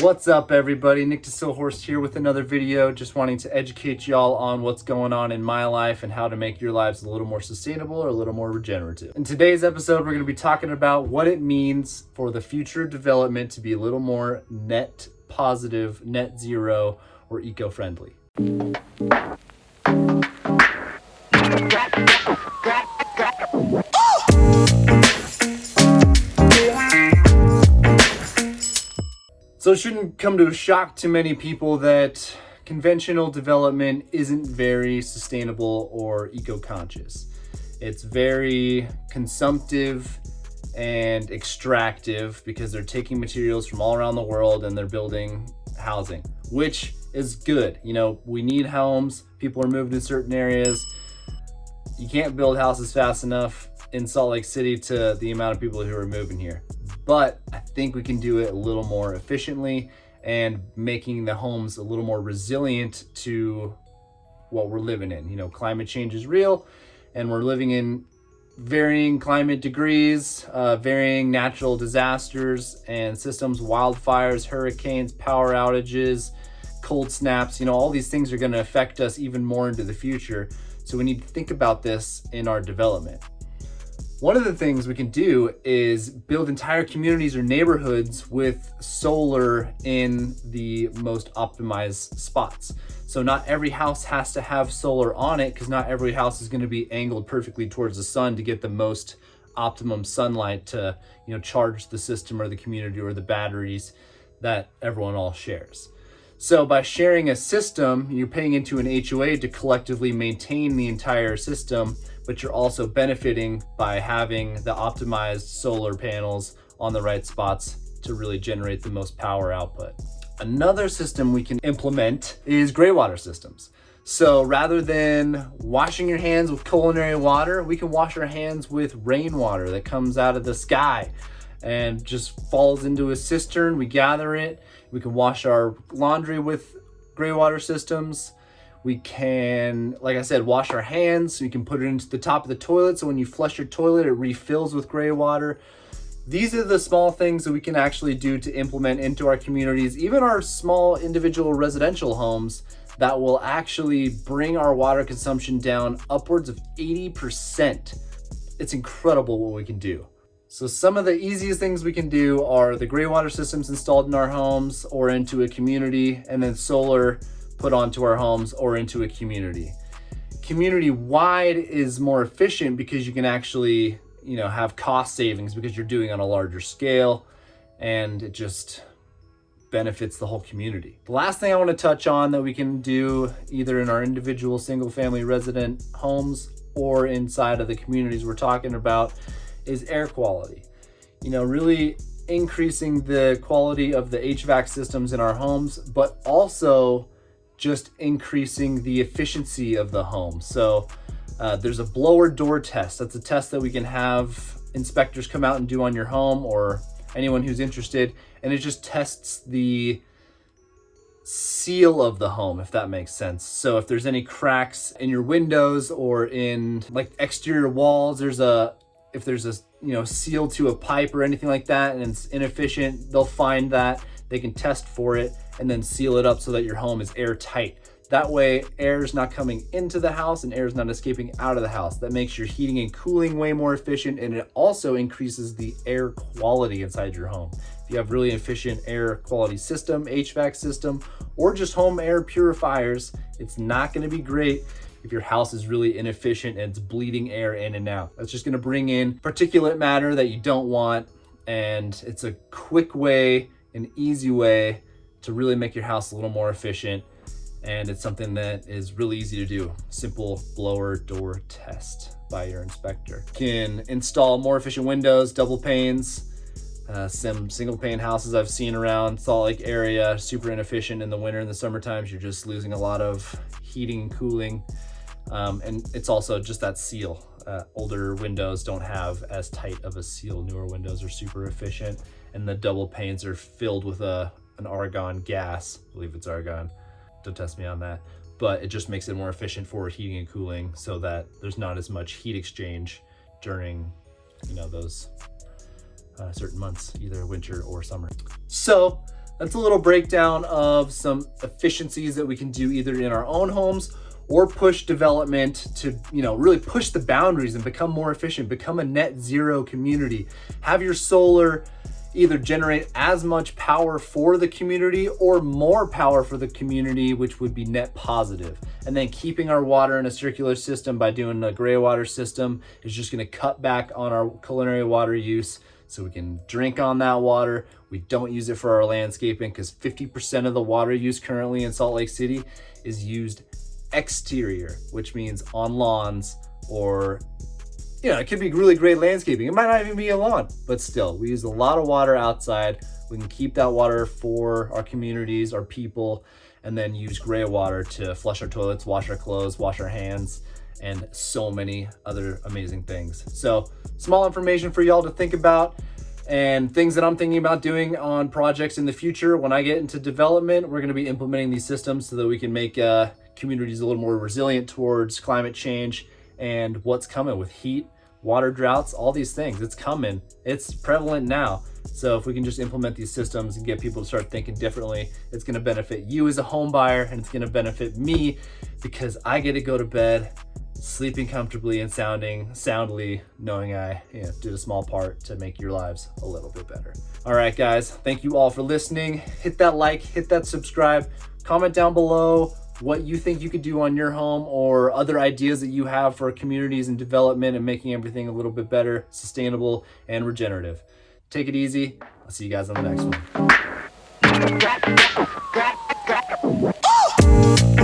What's up, everybody? Nic DeSeelhorst here with another video, just wanting to educate y'all on what's going on in my life and how to make your lives a little more sustainable or a little more regenerative. In today's episode, we're going to be talking about what it means for the future development to be a little more net positive, net zero, or eco-friendly. So it shouldn't come to a shock to many people that conventional development isn't very sustainable or eco-conscious. It's very consumptive and extractive because they're taking materials from all around the world and they're building housing, which is good. You know, we need homes. People are moving to certain areas. You can't build houses fast enough in Salt Lake City to the amount of people who are moving here. But I think we can do it a little more efficiently and making the homes a little more resilient to what we're living in. You know, climate change is real and we're living in varying climate degrees, varying natural disasters and systems, wildfires, hurricanes, power outages, cold snaps. You know, all these things are going to affect us even more into the future. So we need to think about this in our development. One of the things we can do is build entire communities or neighborhoods with solar in the most optimized spots. So not every house has to have solar on it because not every house is going to be angled perfectly towards the sun to get the most optimum sunlight to, you know, charge the system or the community or the batteries that everyone all shares. So by sharing a system, you're paying into an HOA to collectively maintain the entire system, but you're also benefiting by having the optimized solar panels on the right spots to really generate the most power output. Another system we can implement is gray water systems. So rather than washing your hands with culinary water, we can wash our hands with rainwater that comes out of the sky and just falls into a cistern. We gather it. We can wash our laundry with gray water systems. We can, like I said, wash our hands. So you can put it into the top of the toilet. So when you flush your toilet, it refills with gray water. These are the small things that we can actually do to implement into our communities, even our small individual residential homes, that will actually bring our water consumption down upwards of 80%. It's incredible what we can do. So some of the easiest things we can do are the gray water systems installed in our homes or into a community, and then solar put onto our homes or into a community. Community-wide is more efficient because you can actually, you know, have cost savings because you're doing on a larger scale, and it just benefits the whole community. The last thing I want to touch on that we can do either in our individual single-family resident homes or inside of the communities we're talking about is air quality. You know, really increasing the quality of the HVAC systems in our homes, but also just increasing the efficiency of the home. So there's a blower door test. That's a test that we can have inspectors come out and do on your home or anyone who's interested. And it just tests the seal of the home, if that makes sense. So if there's any cracks in your windows or in like exterior walls, if there's a, you know, seal to a pipe or anything like that and it's inefficient, they'll find that, they can test for it and then seal it up so that your home is airtight. That way air is not coming into the house and air is not escaping out of the house. That makes your heating and cooling way more efficient, and it also increases the air quality inside your home. If you have really efficient air quality system, HVAC system, or just home air purifiers, it's not going to be great if your house is really inefficient and it's bleeding air in and out. That's just going to bring in particulate matter that you don't want, and it's a quick way, an easy way to really make your house a little more efficient, and it's something that is really easy to do. Simple blower door test by your inspector. You can install more efficient windows, double panes. Some single pane houses I've seen around Salt Lake area, super inefficient in the winter and the summer times. You're just losing a lot of heating and cooling. And it's also just that seal. Older windows don't have as tight of a seal. Newer windows are super efficient, and the double panes are filled with an argon gas. I believe it's argon. Don't test me on that. But it just makes it more efficient for heating and cooling so that there's not as much heat exchange during, you know, those certain months, either winter or summer. So That's a little breakdown of some efficiencies that we can do either in our own homes or push development to, really push the boundaries and become more efficient, become a net zero community. Have your solar either generate as much power for the community or more power for the community, which would be net positive. And then keeping our water in a circular system by doing a gray water system is just gonna cut back on our culinary water use so we can drink on that water. We don't use it for our landscaping because 50% of the water use currently in Salt Lake City is used exterior, which means on lawns or it could be really great landscaping. It might not even be a lawn, but still, we use a lot of water outside. We can keep that water for our communities, our people, and then use gray water to flush our toilets, wash our clothes, wash our hands, and so many other amazing things. So, small information for y'all to think about and things that I'm thinking about doing on projects in the future. When I get into development, we're gonna be implementing these systems so that we can make communities a little more resilient towards climate change and what's coming with heat, water droughts, all these things. It's coming. It's prevalent now. So if we can just implement these systems and get people to start thinking differently, it's going to benefit you as a home buyer, and it's going to benefit me because I get to go to bed sleeping comfortably and soundly, knowing I did a small part to make your lives a little bit better. All right, guys, thank you all for listening. Hit that like, hit that subscribe, comment down below what you think you could do on your home or other ideas that you have for communities and development and making everything a little bit better, sustainable, and regenerative. Take it easy. I'll see you guys on the next one.